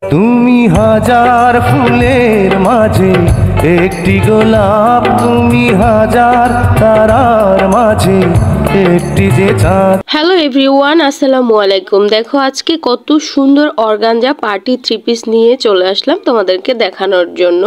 তুমি হাজার ফুলের মাঝে একটি গোলাপ, তুমি হাজার তারার মাঝে একটি যে চাঁদ। হ্যালো এভরিওয়ান, আসসালামু আলাইকুম। দেখো আজকে কত সুন্দর অর্গানজা পার্টি থ্রি পিস নিয়ে চলে আসলাম তোমাদেরকে দেখানোর জন্য।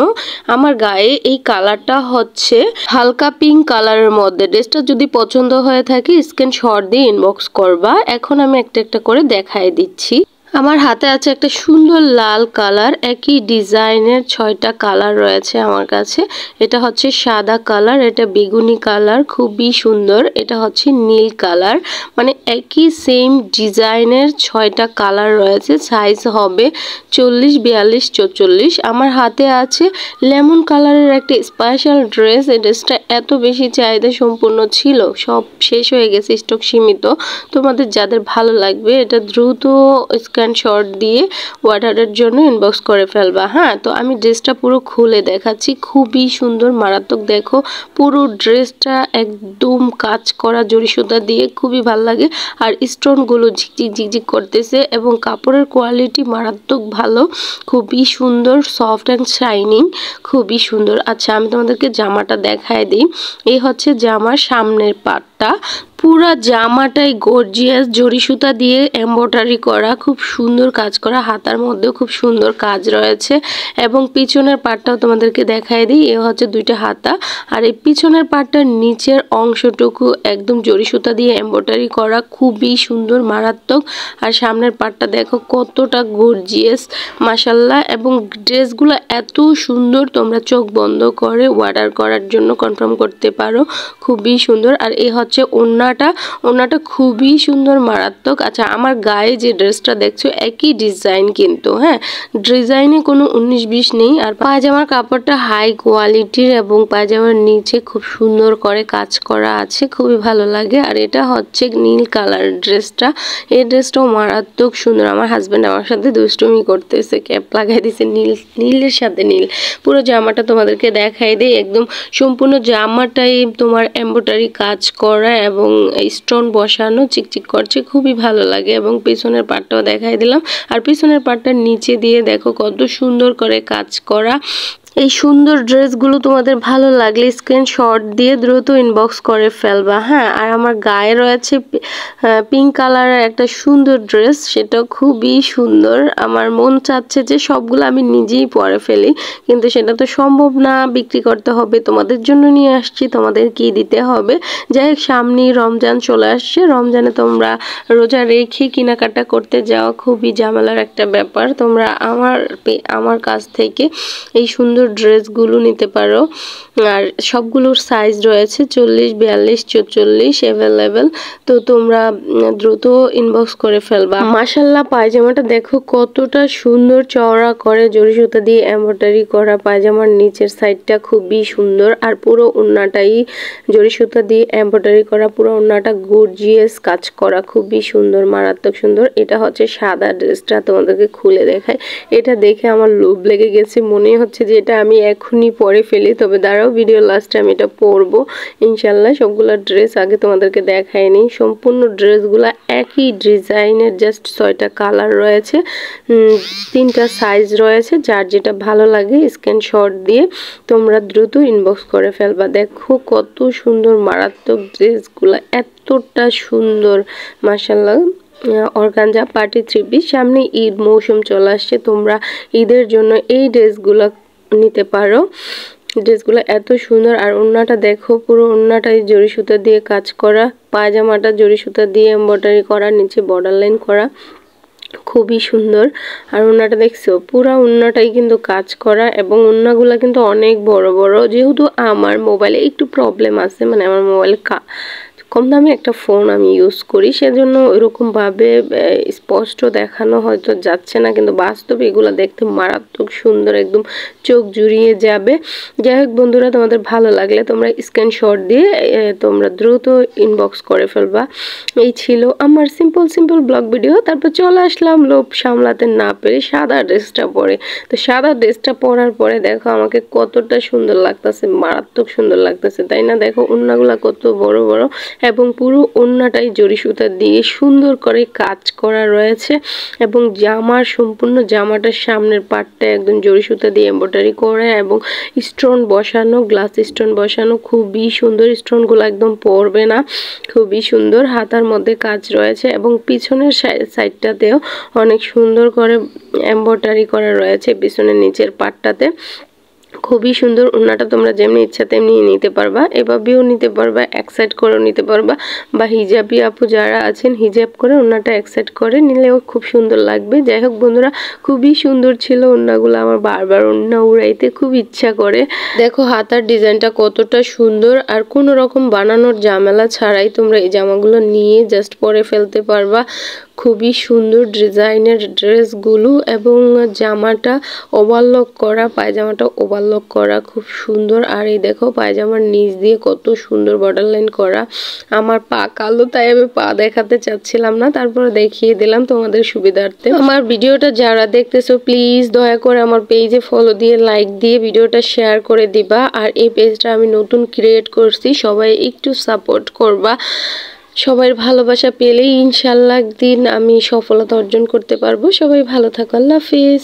আমার গায়ে এই কালারটা হচ্ছে হালকা পিঙ্ক কালারের মধ্যে। ড্রেসটা যদি পছন্দ হয়ে থাকে স্ক্রিনশট দিয়ে ইনবক্স করবা। এখন আমি একটা একটা করে দেখাই দিচ্ছি। আমার হাতে আছে একটা সুন্দর লাল কালার, একই ডিজাইনের 6টা কালার রয়েছে আমার কাছে। এটা হচ্ছে সাদা কালার, এটা বেগুনি কালার, খুবই সুন্দর। এটা হচ্ছে নীল কালার, মানে একই সেম ডিজাইনের 6টা কালার রয়েছে। সাইজ হবে 40, 42, 44। আমার হাতে আছে লেমন কালারের একটা স্পেশাল ড্রেস। এই ড্রেসটা এত বেশি চাহিদা সম্পূর্ণ ছিল, সব শেষ হয়ে গেছে, স্টক সীমিত। তোমাদের যাদের ভালো লাগবে এটা দ্রুত স্ক্রিনশট দিয়ে অর্ডারের জন্য ইনবক্স করে ফেলবা। হ্যাঁ, তো আমি ড্রেসটা পুরো খুলে দেখাচ্ছি। খুবই সুন্দর, মারাত্মক। দেখো পুরো ড্রেসটা একদম কাজ করা জরি সুতা দিয়ে, খুবই ভালো লাগে। আর স্টোনগুলো ঝিকঝিক ঝিকঝিক করতেছে এবং কাপড়ের কোয়ালিটি মারাত্মক ভালো, খুবই সুন্দর, সফট অ্যান্ড শাইনিং, খুবই সুন্দর। আচ্ছা, আমি তোমাদেরকে জামাটা দেখায় দিই। এই হচ্ছে জামার সামনের পাটটা। পুরা জামাটাই গর্জিয়াস জরি সুতা দিয়ে এমব্রয়ডারি করা, খুব সুন্দর কাজ করা। হাতার মধ্যেও খুব সুন্দর কাজ রয়েছে এবং পিছনের পাটটাও তোমাদেরকে দেখাই দিই। এ হচ্ছে 2টা হাতা। আর এই পিছনের পাটটার নিচের অংশটুকু একদম জরি সুতা দিয়ে এমব্রয়ডারি করা, খুবই সুন্দর, মারাত্মক। আর সামনের পাটটা দেখো কতটা গর্জিয়াস, মাশাল্লাহ। এবং ড্রেসগুলো এত সুন্দর, তোমরা চোখ বন্ধ করে অর্ডার করার জন্য কনফার্ম করতে পারো, খুবই সুন্দর। আর এই হচ্ছে ওড়নাটা খুবই সুন্দর, মারাত্মক। আচ্ছা, আমার গায়ে যে ড্রেসটা দেখছো একই ডিজাইন কিন্তু, হ্যাঁ, ডিজাইনে কোনো 19-20 নেই। আর পায়জামার কাপড়টা হাই কোয়ালিটির এবং পায়জামার নিচে খুব সুন্দর করে কাজ করা আছে, খুবই ভালো লাগে। আর এটা হচ্ছে নীল কালার ড্রেসটা। এই ড্রেসটাও মারাত্মক সুন্দর। আমার হাজব্যান্ড আমার সাথে দুষ্টুমি করতেছে, ক্যাপ লাগাই দিছে নীলের সাথে নীল। পুরো জামাটা তোমাদেরকে দেখাই দেই। একদম সম্পূর্ণ জামাটাই তোমার এমব্রয়ডারি কাজ করা এবং স্টোন বসানো, চিকচিক করছে, খুবই ভালো লাগে। এবং পিছনের পাটটাও দেখাই দিলাম। আর পিছনের পাটটার নিচে দিয়ে দেখো কত সুন্দর করে কাজ করা। এই সুন্দর ড্রেসগুলো তোমাদের ভালো লাগলে স্ক্রিনশট দিয়ে দ্রুত ইনবক্স করে ফেলবা। হ্যাঁ, আর আমার গায়ে রয়েছে পিঙ্ক কালারের একটা সুন্দর ড্রেস, সেটা খুবই সুন্দর। আমার মন চাচ্ছে যে সবগুলো আমি নিজেই পরে ফেলি, কিন্তু সেটা তো সম্ভব না, বিক্রি করতে হবে। তোমাদের জন্য নিয়ে আসছি, তোমাদের কি দিতে হবে। যাই হোক, সামনেই রমজান চলে আসছে। রমজানে তোমরা রোজা রেখে কেনাকাটা করতে যাওয়া খুবই ঝামেলার একটা ব্যাপার। তোমরা আমার কাছ থেকে এই সুন্দর ড্রেসগুলো নিতে পারো। আর সবগুলোর সাইজ রয়েছে 40, 42, 44 অ্যাভেলেবেল। তো তোমরা দ্রুত ইনবক্স করে ফেলবা। মাশাল্লাহ, পায়জামাটা দেখো কতটা সুন্দর, চওড়া করে জরি সুতা দিয়ে এমব্রয়ডারি করা। পায়জামার নিচের সাইডটা খুবই সুন্দর। আর পুরো ওড়নাটাই জরি সুতা দিয়ে এমব্রয়ডারি করা, পুরো ওড়নাটা গর্জিয়াস কাজ করা, খুবই সুন্দর, মারাত্মক সুন্দর। এটা হচ্ছে সাদা ড্রেসটা, তোমাদেরকে খুলে দেখায়। এটা দেখে আমার লোভ লেগে গেছে, মনে হচ্ছে যে এটা আমি এখনই পরে ফেলি। তবে দাঁড়াও, ভিডিও লাস্টে আমি এটা পরবো ইনশাল্লাহ। সবগুলো ড্রেস আগে তোমাদেরকে দেখাইনি। সম্পূর্ণ ড্রেসগুলো একই ডিজাইনের, জাস্ট 6টা কালার রয়েছে, 3টা সাইজ রয়েছে। যার যেটা ভালো লাগে স্ক্রিনশট দিয়ে তোমরা দ্রুত ইনবক্স করে ফেলবা। দেখো কত সুন্দর, মারাত্মক ড্রেসগুলো, এতটা সুন্দর, মাশাল্লাহ। Organza party three piece. সামনে ঈদ মৌসুম চলে আসছে, তোমরা ঈদের জন্য এই ড্রেসগুলো নিতে পারো। ড্রেসগুলো এত সুন্দর। আর ওড়নাটা দেখো, পুরো ওড়নাটাই জরি সুতা দিয়ে কাজ করা, পায়জামাটা জরি সুতা দিয়ে এমব্রয়ডারি করা, নিচে বর্ডার লাইন করা, খুবই সুন্দর। আর ওড়নাটা দেখছো, পুরা ওড়নাটাই কিন্তু কাজ করা এবং ওড়নাগুলো কিন্তু অনেক বড় বড়। যেহেতু আমার মোবাইলে একটু প্রবলেম আছে, মানে আমার মোবাইলে কম দামি একটা ফোন আমি ইউজ করি, সেজন্য ওইরকমভাবে স্পষ্ট দেখানো হয়তো যাচ্ছে না, কিন্তু বাস্তবে এগুলো দেখতে মারাত্মক সুন্দর, একদম চোখ জুড়িয়ে যাবে। যাই হোক বন্ধুরা, তোমাদের ভালো লাগলে তোমরা স্ক্রিনশট দিয়ে তোমরা দ্রুত ইনবক্স করে ফেলবা। এই ছিল আমার সিম্পল ব্লগ ভিডিও। তারপর চলে আসলাম লোভ সামলাতে না পেরে সাদা ড্রেসটা পরে। তো সাদা ড্রেসটা পরার পরে দেখো আমাকে কতটা সুন্দর লাগতেছে, মারাত্মক সুন্দর লাগতেছে, তাই না? দেখো ওড়নাগুলো কত বড় বড় এবং পুরো ওড়নাটাই জরি সুতা দিয়ে সুন্দর করে কাজ করা রয়েছে এবং জামার সম্পূর্ণ জামাটার সামনের পার্টটা একদম জরি সুতা দিয়ে এমব্রয়ডারি করে এবং স্টোন বসানো, গ্লাস স্টোন বসানো, খুবই সুন্দর। স্টোনগুলো একদম পড়বে না, খুবই সুন্দর। হাতার মধ্যে কাজ রয়েছে এবং পিছনের সাইডটাতেও অনেক সুন্দর করে এমব্রয়ডারি করা রয়েছে পিছনের নিচের পার্টটাতে। খুবই সুন্দর। ওড়নাটা তোমরা যেমনি ইচ্ছা তেমনি নিতে পারবা, এভাবেও নিতে পারবা, এক সাইড করেও নিতে পারবা, বা হিজাবি আপু যারা আছেন হিজাব করে ওড়নাটা এক সাইড করে নিলেও খুব সুন্দর লাগবে। যাই হোক বন্ধুরা, খুবই সুন্দর ছিল ওড়নাগুলো। আমার বারবার ওড়না উড়াইতে খুব ইচ্ছা করে। দেখো হাতার ডিজাইনটা কতটা সুন্দর, আর কোনো রকম বানানোর ঝামেলা ছাড়াই তোমরা এই জামাগুলো নিয়ে জাস্ট পরে ফেলতে পারবা। খুবই সুন্দর ডিজাইনের ড্রেসগুলো এবং জামাটা ওভারলক করা, পায়জামাটা ওভারলক করা, খুব সুন্দর। আর এই দেখো পায়জামার নিচ দিয়ে কত সুন্দর বর্ডার লাইন করা। আমার পা কালো, তাই আমি পা দেখাতে চাচ্ছিলাম না, তারপরে দেখিয়ে দিলাম তোমাদের সুবিধার্থে। আমার ভিডিওটা যারা দেখতেছো প্লিজ দয়া করে আমার পেজে ফলো দিয়ে লাইক দিয়ে ভিডিওটা শেয়ার করে দিবা। আর এই পেজটা আমি নতুন ক্রিয়েট করছি, সবাই একটু সাপোর্ট করবা। সবার ভালোবাসা পেলেই ইনশাল্লাহ একদিন আমি সফলতা অর্জন করতে পারবো। সবাই ভালো থাকো, আল্লাহ হাফিজ।